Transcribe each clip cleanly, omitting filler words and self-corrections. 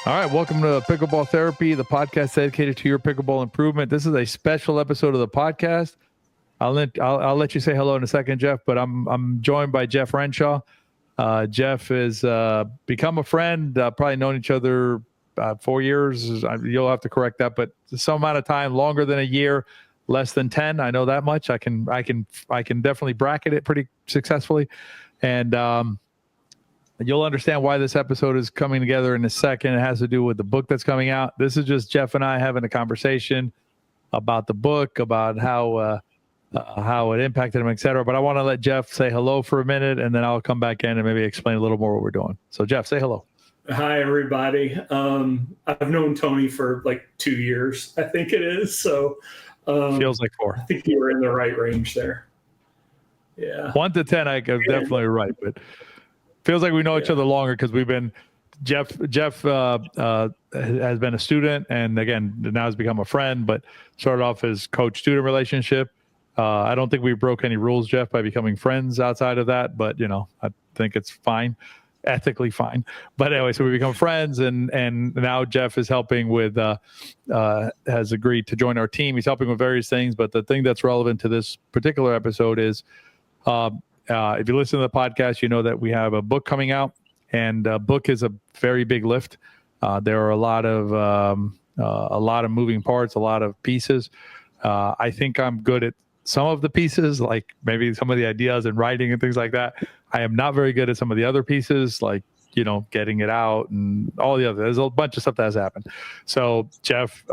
All right, welcome to Pickleball Therapy, the podcast dedicated to your pickleball improvement. This is a special episode of the podcast. I'll let you say hello in a second, Jeff, but I'm joined by Jeff Renshaw. Jeff has become a friend, probably known each other 4 years. You'll have to correct that, but some amount of time, longer than a year, less than 10. I know that much. I can definitely bracket it pretty successfully, and you'll understand why this episode is coming together in a second. It has to do with the book that's coming out. This is just Jeff and I having a conversation about the book, about how it impacted him, et cetera. But I want to let Jeff say hello for a minute, and then I'll come back in and maybe explain a little more what we're doing. So, Jeff, say hello. Hi, everybody. I've known Tony for like 2 years, I think it is. So feels like 4. I think you were in the right range there. Yeah. 1 to 10, I guess definitely right, but feels like we know each other longer because we've been. Jeff has been a student, and again now has become a friend. But started off as coach-student relationship. I don't think we broke any rules, Jeff, by becoming friends outside of that. But I think it's fine, ethically fine. But anyway, so we become friends, and now Jeff is helping with has agreed to join our team. He's helping with various things, but the thing that's relevant to this particular episode is. If you listen to the podcast, you know that we have a book coming out, and a book is a very big lift. There are a lot of moving parts, a lot of pieces. I think I'm good at some of the pieces, like maybe some of the ideas and writing and things like that. I am not very good at some of the other pieces, like getting it out and all the other. There's a bunch of stuff that has happened. So Jeff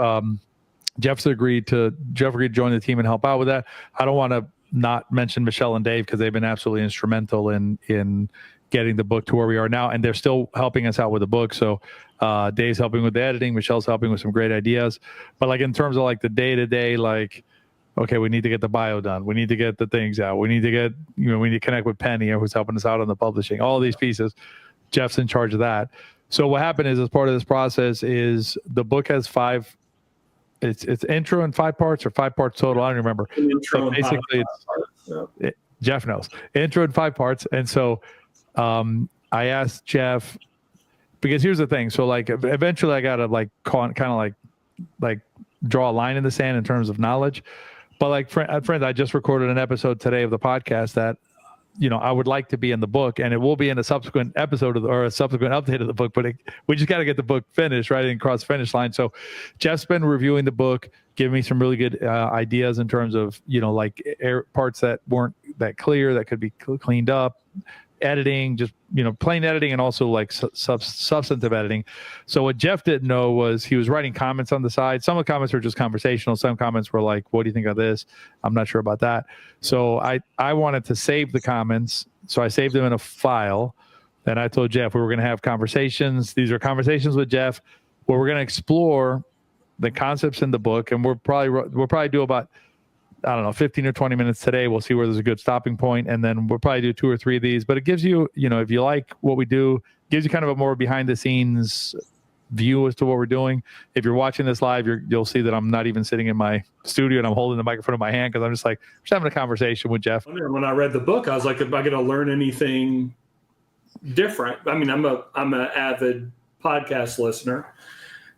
agreed to join the team and help out with that. I don't want to not mention Michelle and Dave because they've been absolutely instrumental in getting the book to where we are now, and they're still helping us out with the book. So Dave's helping with the editing, Michelle's helping with some great ideas. But like in terms of like the day-to-day, like, okay, we need to get the bio done, we need to get the things out, we need to connect with Penny, who's helping us out on the publishing, all these pieces. Jeff's in charge of that. So what happened is, as part of this process, is the book has 5. It's intro in 5 parts or 5 parts total. I don't remember. So basically, Jeff knows. Intro in 5 parts. And so I asked Jeff, because here's the thing. So like eventually I got to kind of like draw a line in the sand in terms of knowledge. But like friends, I just recorded an episode today of the podcast that I would like to be in the book, and it will be in a subsequent episode or a subsequent update of the book, but we just got to get the book finished, right, and cross the finish line. So Jeff's been reviewing the book, giving me some really good ideas in terms of, like parts that weren't that clear, that could be cleaned up, editing, just, plain editing, and also like substantive editing. So what Jeff didn't know was he was writing comments on the side. Some of the comments were just conversational. Some comments were like, what do you think of this? I'm not sure about that. So I wanted to save the comments. So I saved them in a file. And I told Jeff we were going to have conversations. These are conversations with Jeff where we're going to explore the concepts in the book. And we'll probably do about, 15 or 20 minutes today. We'll see where there's a good stopping point, and then we'll probably do 2 or 3 of these. But it gives you, if you like what we do, gives you kind of a more behind the scenes view as to what we're doing. If you're watching this live, you'll see that I'm not even sitting in my studio and I'm holding the microphone in my hand because I'm just having a conversation with Jeff. When I read the book, I was like, am I going to learn anything different? I mean, I'm an avid podcast listener,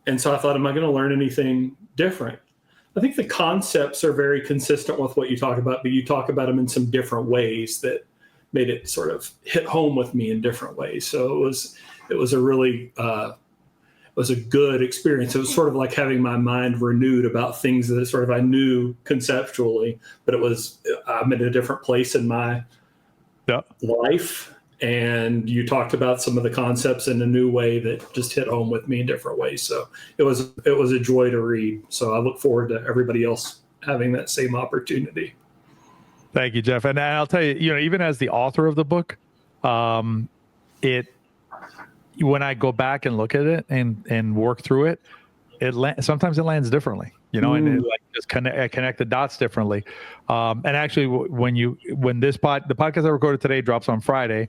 and so I thought, am I going to learn anything different? I think the concepts are very consistent with what you talk about, but you talk about them in some different ways that made it sort of hit home with me in different ways. So it was a really was a good experience. It was sort of like having my mind renewed about things that sort of I knew conceptually, but I'm in a different place in my life. And you talked about some of the concepts in a new way that just hit home with me in different ways. So it was a joy to read. So I look forward to everybody else having that same opportunity. Thank you, Jeff. And I'll tell you, even as the author of the book, when I go back and look at it and work through it, sometimes it lands differently, and it just connect the dots differently. And actually, when the podcast I recorded today drops on Friday,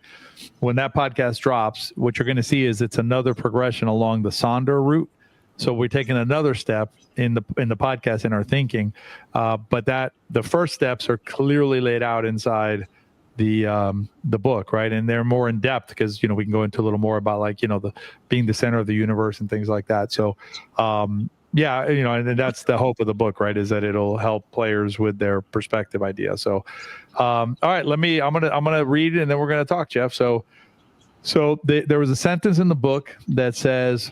when that podcast drops, what you're going to see is it's another progression along the Sonder route. So we're taking another step in the podcast in our thinking, but the first steps are clearly laid out inside the book, right? And they're more in depth because we can go into a little more about like the being the center of the universe and things like that. So yeah, and that's the hope of the book, right? Is that it'll help players with their perspective idea. So all right, I'm gonna read and then we're gonna talk, Jeff. So there was a sentence in the book that says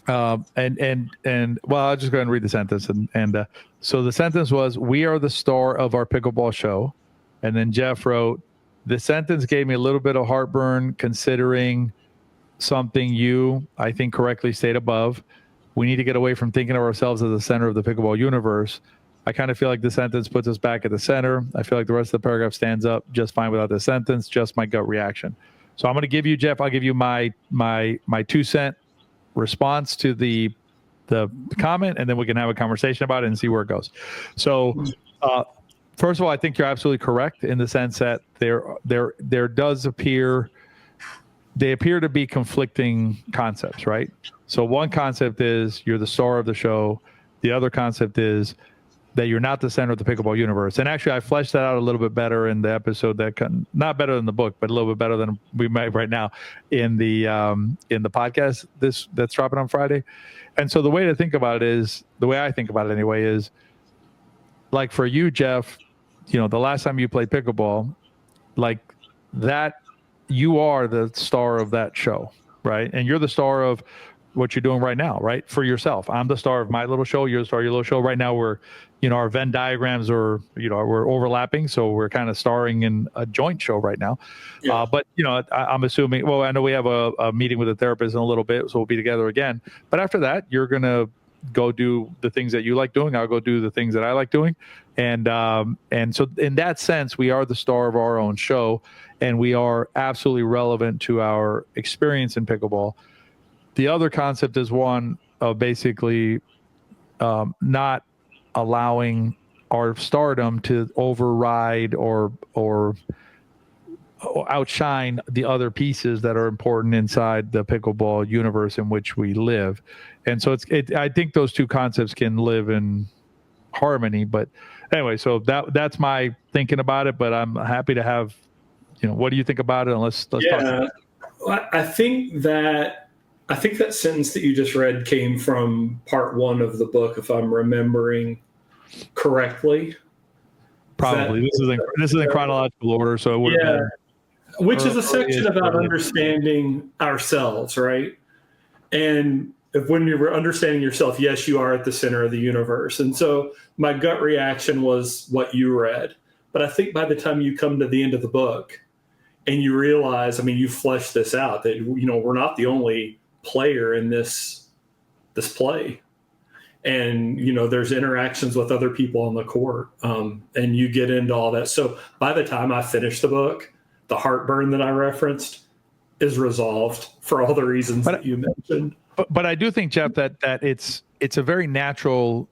well, I'll just go ahead and read the sentence. So the sentence was, "We are the star of our pickleball show." And then Jeff wrote, "The sentence gave me a little bit of heartburn considering something I think, correctly stated above. We need to get away from thinking of ourselves as the center of the pickleball universe. I kind of feel like the sentence puts us back at the center. I feel like the rest of the paragraph stands up just fine without the sentence, just my gut reaction." So I'm going to give you, Jeff, I'll give you my 2-cent response to the comment, and then we can have a conversation about it and see where it goes. So first of all, I think you're absolutely correct in the sense that there does appear to be conflicting concepts, right? So one concept is you're the star of the show. The other concept is that you're not the center of the pickleball universe. And actually, I fleshed that out a little bit better in the episode not better than the book, but a little bit better than we might right now in the podcast that's dropping on Friday. And so the way to think about it is, the way I think about it anyway, is like for you, Jeff, the last time you played pickleball, like that, you are the star of that show, right? And you're the star of what you're doing right now, right? For yourself. I'm the star of my little show. You're the star of your little show. Right now we're, our Venn diagrams are, we're overlapping. So we're kind of starring in a joint show right now. Yeah. But, I'm assuming, well, I know we have a meeting with a therapist in a little bit, so we'll be together again. But after that, you're going to go do the things that you like doing. I'll go do the things that I like doing. And so in that sense, we are the star of our own show, and we are absolutely relevant to our experience in pickleball. The other concept is one of basically not allowing our stardom to override or outshine the other pieces that are important inside the pickleball universe in which we live. And so I think those two concepts can live in harmony. But anyway, so that's my thinking about it. But I'm happy to have, what do you think about it? And let's talk about it. Well, I think that sentence that you just read came from part 1 of the book, if I'm remembering correctly. Probably. This is in chronological order, so it would have been. Which is a section about understanding ourselves, right? And when you're understanding yourself, yes, you are at the center of the universe. And so my gut reaction was what you read. But I think by the time you come to the end of the book and you realize, you fleshed this out, that, we're not the only player in this play. And, there's interactions with other people on the court. And you get into all that. So by the time I finish the book, the heartburn that I referenced is resolved for all the reasons that you mentioned. But I do think, Jeff, that it's a very natural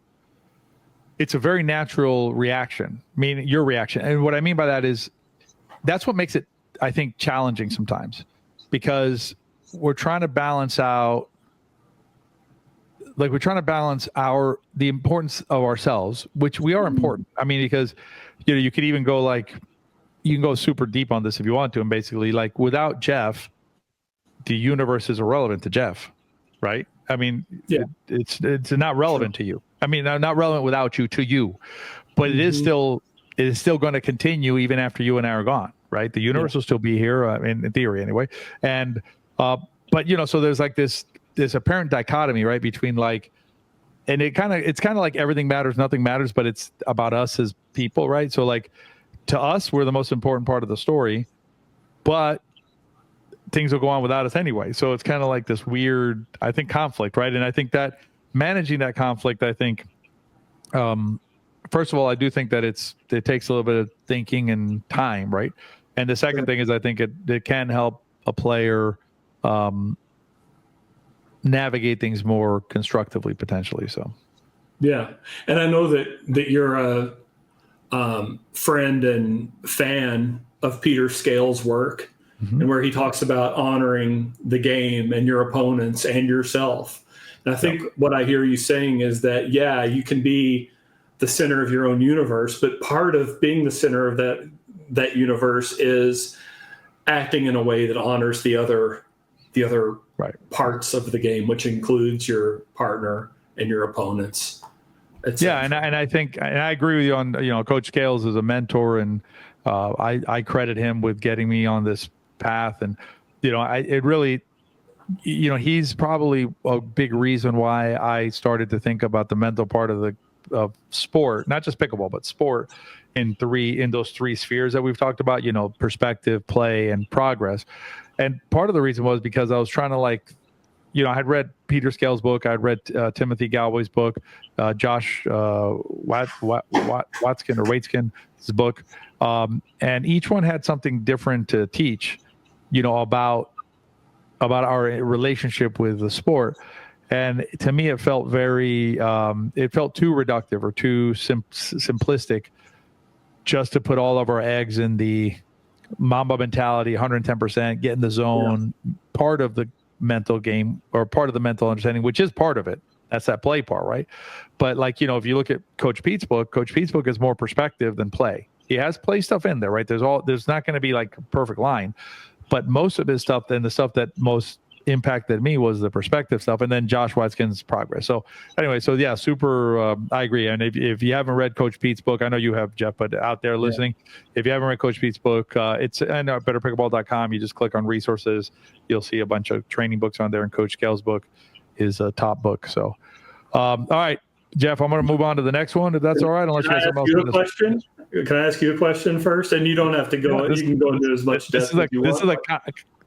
reaction. I mean, your reaction. And what I mean by that is that's what makes it, I think, challenging sometimes, because we're trying to balance out, the importance of ourselves, which we are important. I mean, because, you could even go you can go super deep on this if you want to. And basically, without Jeff, the universe is irrelevant to Jeff, right? I mean, it's not relevant to you. I mean, not relevant without you to you, but it is still going to continue even after you and I are gone, right? The universe will still be here, in theory anyway. And, but, so there's this apparent dichotomy, right? Between and it's kind of like everything matters, nothing matters, but it's about us as people, right? So to us, we're the most important part of the story, but things will go on without us anyway. So it's kind of like this weird, I think, conflict, right? And I think that managing that conflict, I think, first of all, I do think that it takes a little bit of thinking and time, right? And the second thing is, I think it can help a player navigate things more constructively, potentially. So, yeah. And I know that you're a friend and fan of Peter Scales' work, and where he talks about honoring the game and your opponents and yourself. And I think what I hear you saying is that, you can be the center of your own universe, but part of being the center of that that universe is acting in a way that honors the other Right. parts of the game, which includes your partner and your opponents. Yeah, and I think, and I agree with you on, Coach Scales is a mentor, and I credit him with getting me on this path. And it really, he's probably a big reason why I started to think about the mental part of sport, not just pickleball, but sport in those three spheres that we've talked about, perspective, play, and progress. And part of the reason was because I was trying to I had read Peter Scales' book. I'd read Timothy Galway's book, Josh Waitskin's book. And each one had something different to teach, about our relationship with the sport. And to me, it felt it felt too reductive or too simplistic just to put all of our eggs in the Mamba mentality, 110%, get in the zone, part of the mental game or part of the mental understanding, which is part of it. That's that play part, right? But if you look at Coach Pete's book is more perspective than play. He has play stuff in there, right? There's not going to be like a perfect line, but most of his stuff, then the stuff that most impacted me was the perspective stuff, and then Josh Watskin's progress. So anyway, super. I agree. And if you haven't read Coach Pete's book, I know you have, Jeff, but out there listening, if you haven't read Coach Pete's book, it's at betterpickleball.com. You just click on resources, you'll see a bunch of training books on there, and Coach Scales' book is a top book. So, all right, Jeff, I'm going to move on to the next one, if that's all right. Unless you have something else. Question? Can I ask you a question first? And you don't have to go. You can go into as much depth as you want.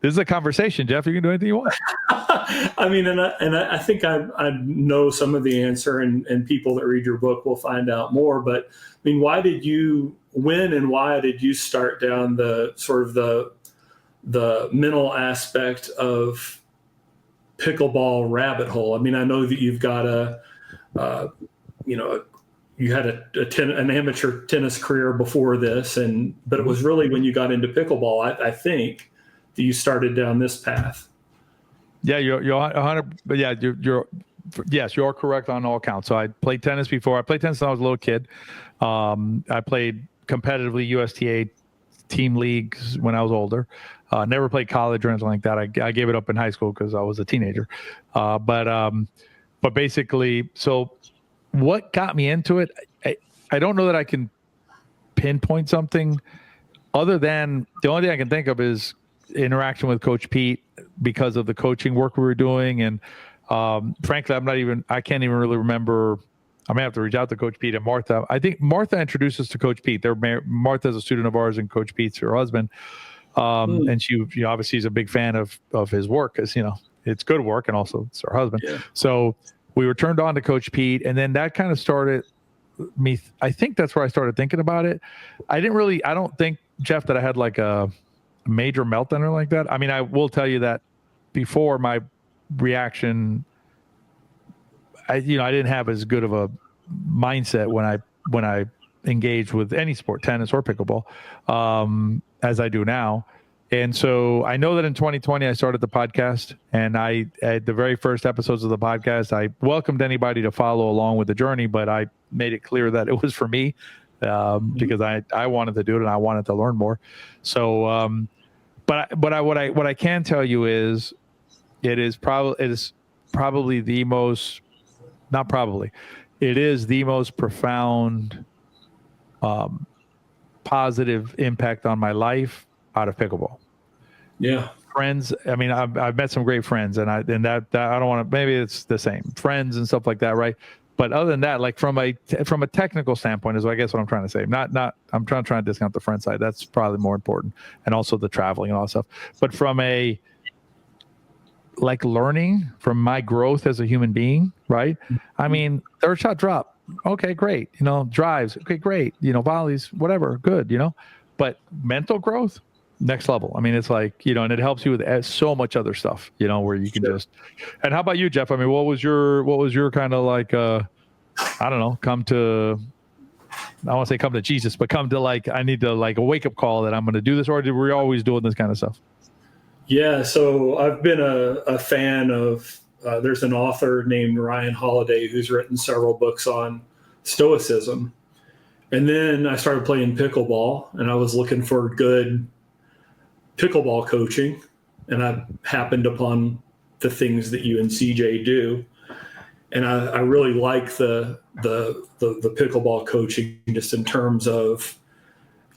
This is a conversation, Jeff. You can do anything you want. I mean, and I think I know some of the answer, and people that read your book will find out more. But I mean, why did you start down the sort of the mental aspect of pickleball rabbit hole? I mean, I know that you've got you had an amateur tennis career before this, but it was really when you got into pickleball, I think, that you started down this path. Yeah, you're 100. But yeah, yes, you're correct on all counts. So I played tennis before. I played tennis when I was a little kid. I played competitively USTA team leagues when I was older. Never played college or anything like that. I gave it up in high school because I was a teenager. But basically, so what got me into it? I don't know that I can pinpoint something other than the only thing I can think of is interaction with Coach Pete because of the coaching work we were doing. And frankly, I can't even really remember. I may have to reach out to Coach Pete and Martha. I think Martha introduced us to Coach Pete. Martha's a student of ours, and Coach Pete's her husband. And she obviously is a big fan of his work because, it's good work, and also it's her husband. Yeah. So we were turned on to Coach Pete, and then that kind of started me. I think that's where I started thinking about it. I don't think, Jeff, that I had like a major meltdown or like that. I mean, I will tell you that before my reaction, I didn't have as good of a mindset when I engaged with any sport, tennis or pickleball, as I do now. And so I know that in 2020, I started the podcast, and at the very first episodes of the podcast, I welcomed anybody to follow along with the journey, but I made it clear that it was for me, because I wanted to do it and I wanted to learn more. So, what I can tell you is it is probably the most, not probably, it is the most profound, positive impact on my life out of pickleball. Yeah. Friends. I mean, I've met some great friends, and that I don't want to, maybe it's the same friends and stuff like that. Right. But other than that, like from a technical standpoint is I guess what I'm trying to say. I'm trying to discount the friend side. That's probably more important. And also the traveling and all that stuff. But from a, like, learning from my growth as a human being, right? I mean, third shot drop. Okay, great. Drives. Okay, great. Volleys, whatever. Good, but mental growth, next level. I mean, it's like, and it helps you with so much other stuff, where you can just. And how about you, Jeff? I mean, what was your kind of like, I don't know, come to Jesus, but come to like, I need to like a wake up call that I'm going to do this, or were we always doing this kind of stuff? Yeah. So I've been a fan of, there's an author named Ryan Holiday who's written several books on Stoicism. And then I started playing pickleball, and I was looking for good pickleball coaching, and I happened upon the things that you and CJ do. And I really like the pickleball coaching, just in terms of,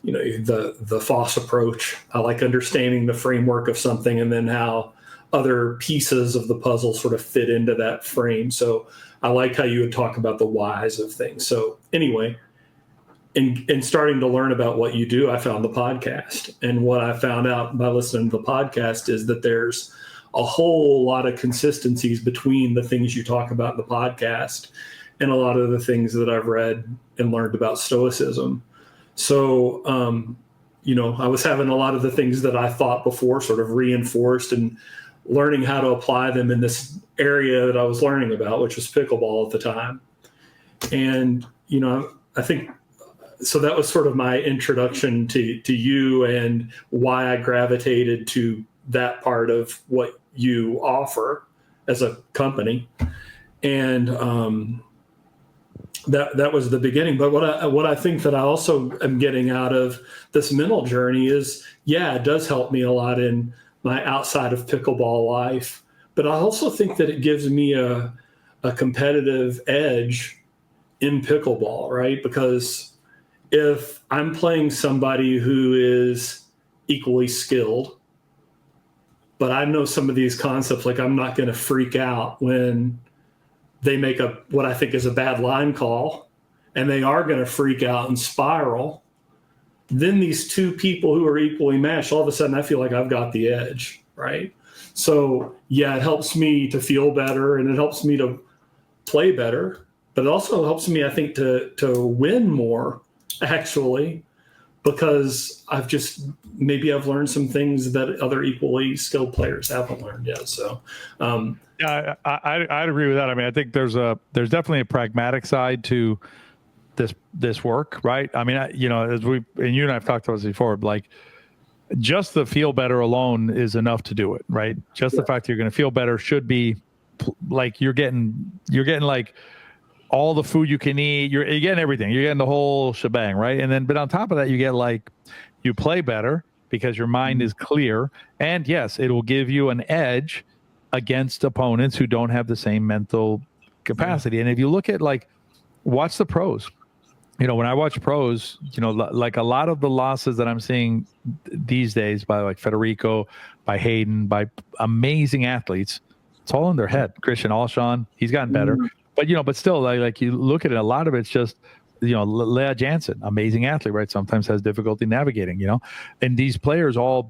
the FOSS approach. I like understanding the framework of something and then how other pieces of the puzzle sort of fit into that frame. So I like how you would talk about the whys of things. So anyway, in starting to learn about what you do, I found the podcast. And what I found out by listening to the podcast is that there's a whole lot of consistencies between the things you talk about in the podcast and a lot of the things that I've read and learned about Stoicism. So, I was having a lot of the things that I thought before sort of reinforced, and learning how to apply them in this area that I was learning about, which was pickleball at the time. And, I think, so that was sort of my introduction to you and why I gravitated to that part of what you offer as a company. And, that was the beginning. But what I think that I also am getting out of this mental journey is, it does help me a lot in my outside of pickleball life. But I also think that it gives me a competitive edge in pickleball, right? Because if I'm playing somebody who is equally skilled, but I know some of these concepts, like I'm not going to freak out when they make what I think is a bad line call, and they are going to freak out and spiral. Then these two people who are equally matched, all of a sudden I feel like I've got the edge, right? So it helps me to feel better, and it helps me to play better, but it also helps me, I think, to win more, actually, because I've learned some things that other equally skilled players haven't learned yet. So, I'd agree with that. I mean, I think there's definitely a pragmatic side to this work, right? I mean, as you and I have talked about this before, like just the feel better alone is enough to do it, right? Just the fact that you're going to feel better should be like you're getting like all the food you can eat. You're getting everything. You're getting the whole shebang, right? But on top of that, you get like you play better because your mind is clear, and yes, it will give you an edge against opponents who don't have the same mental capacity. And if you look at watch the pros. When I watch pros, like a lot of the losses that I'm seeing these days by like Federico, by Hayden, by amazing athletes, it's all in their head. Christian Alshon, he's gotten better. But still, like you look at it, a lot of it's just, Lea Jansen, amazing athlete, right? Sometimes has difficulty navigating, and these players all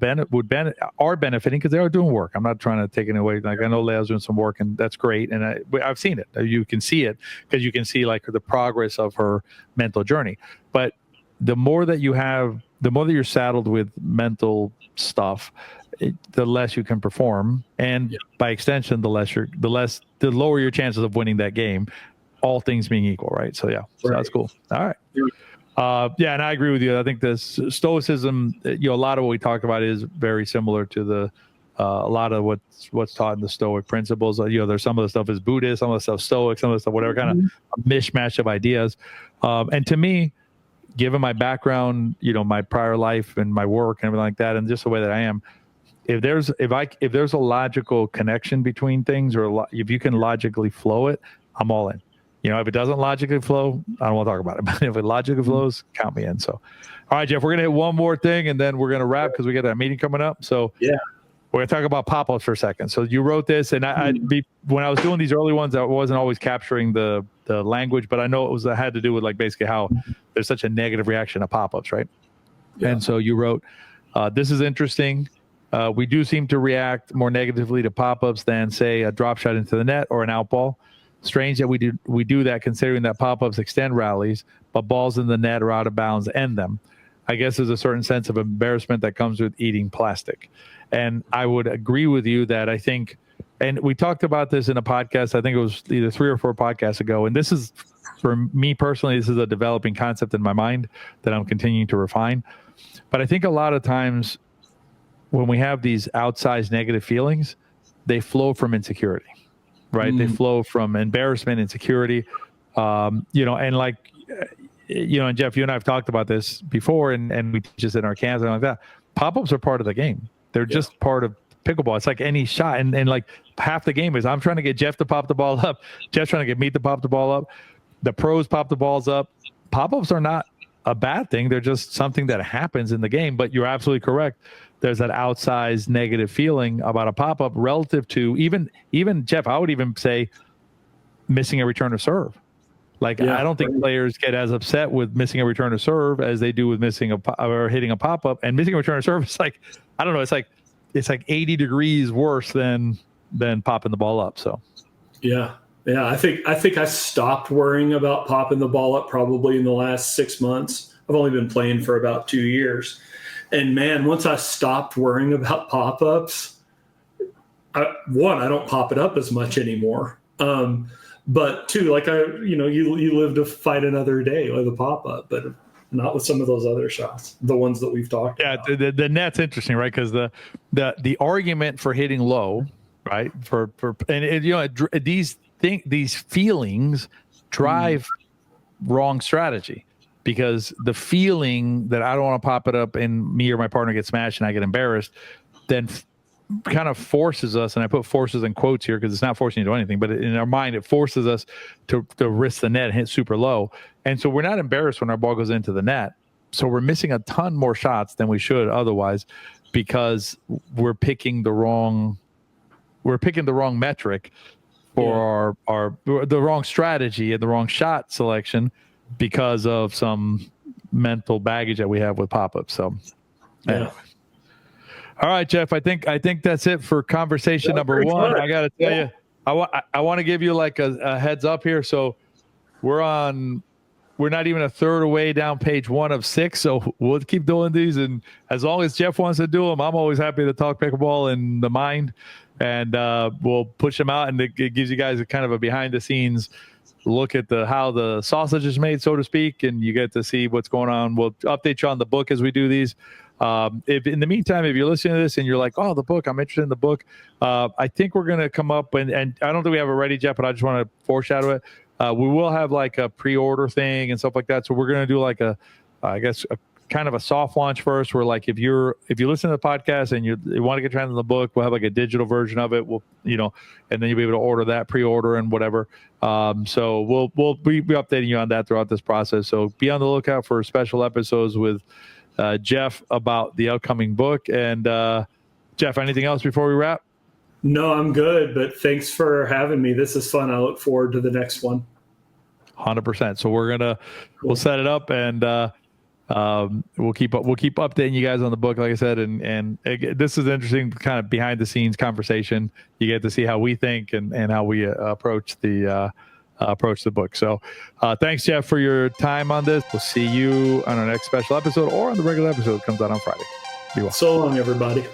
are benefiting because they are doing work. I'm not trying to take it away. Like I know Lea's doing some work, and that's great. And I've seen it. You can see it because you can see like the progress of her mental journey. But the more that you're saddled with mental stuff, the less you can perform, and by extension, the lower your chances of winning that game. All things being equal, right? So so that's cool. All right. And I agree with you. I think this Stoicism, a lot of what we talked about is very similar to a lot of what's taught in the Stoic principles. There's some of the stuff is Buddhist, some of the stuff Stoic, some of the stuff whatever, kind of a mishmash of ideas. And to me, given my background, my prior life and my work and everything like that, and just the way that I am, if there's a logical connection between things, or if you can logically flow it, I'm all in. If it doesn't logically flow, I don't want to talk about it. But if it logically flows, count me in. So, all right, Jeff, we're going to hit one more thing, and then we're going to wrap because we got that meeting coming up. So, we're going to talk about pop-ups for a second. So you wrote this, and when I was doing these early ones, I wasn't always capturing the language, but I know it had to do with like basically how there's such a negative reaction to pop-ups, right? Yeah. And so you wrote, this is interesting. We do seem to react more negatively to pop-ups than, say, a drop shot into the net or an out ball. Strange that we do that, considering that pop-ups extend rallies, but balls in the net or out of bounds end them. I guess there's a certain sense of embarrassment that comes with eating plastic. And I would agree with you that I think, and we talked about this in a podcast, I think it was either 3 or 4 podcasts ago. And this is, for me personally, this is a developing concept in my mind that I'm continuing to refine. But I think a lot of times when we have these outsized negative feelings, they flow from insecurity. Right. They flow from embarrassment, insecurity, and like and Jeff, you and I have talked about this before, and we teach this in our camps and like that. Pop-ups are part of the game. They're just part of pickleball. It's like any shot. And like half the game is I'm trying to get Jeff to pop the ball up. Jeff's trying to get me to pop the ball up. The pros pop the balls up. Pop-ups are not a bad thing. They're just something that happens in the game. But you're absolutely correct. There's that outsized negative feeling about a pop-up relative to even Jeff, I would even say missing a return to serve. Like, I don't think players get as upset with missing a return to serve as they do with missing or hitting a pop-up. And missing a return to serve is like, I don't know, it's like 80 degrees worse than popping the ball up. So yeah. I think I stopped worrying about popping the ball up probably in the last 6 months. I've only been playing for about 2 years. And man, once I stopped worrying about pop-ups, I don't pop it up as much anymore. But two, like you live to fight another day with a pop-up, but not with some of those other shots, the ones that we've talked about. Yeah, the net's interesting, right? Because the argument for hitting low, right? These feelings drive wrong strategy, because the feeling that I don't want to pop it up and me or my partner get smashed and I get embarrassed, then kind of forces us, and I put forces in quotes here because it's not forcing you to do anything, but in our mind it forces us to risk the net and hit super low. And so we're not embarrassed when our ball goes into the net. So we're missing a ton more shots than we should otherwise, because we're picking the wrong metric for the wrong strategy and the wrong shot selection because of some mental baggage that we have with pop-ups. So anyway. All right, Jeff, I think that's it for conversation number one. Fun. I got to tell you, I want to give you like a heads up here. So we're not even a third away down page 1 of 6. So we'll keep doing these. And as long as Jeff wants to do them, I'm always happy to talk pickleball in the mind, and we'll push them out. And it gives you guys a kind of a behind the scenes look at how the sausage is made, so to speak. And you get to see what's going on. We'll update you on the book as we do these. If in the meantime, if you're listening to this and you're like, oh, the book, I'm interested in the book. I think we're going to come up and I don't think we have it ready, Jeff, but I just want to foreshadow it. We will have like a pre-order thing and stuff like that. So we're going to do like a kind of a soft launch first, where like if you listen to the podcast and you want to get into the book, we'll have like a digital version of it. We'll, and then you'll be able to order that, pre-order and whatever. So we'll be updating you on that throughout this process. So be on the lookout for special episodes with Jeff about the upcoming book. And Jeff, anything else before we wrap? No, I'm good, but thanks for having me. This is fun. I look forward to the next one. 100%. So we'll set it up, and we'll keep updating you guys on the book, like I said, and this is interesting kind of behind the scenes conversation. You get to see how we think and how we approach the book. So thanks, Jeff, for your time on this. We'll see you on our next special episode or on the regular episode that comes out on Friday. Be well. So long, everybody.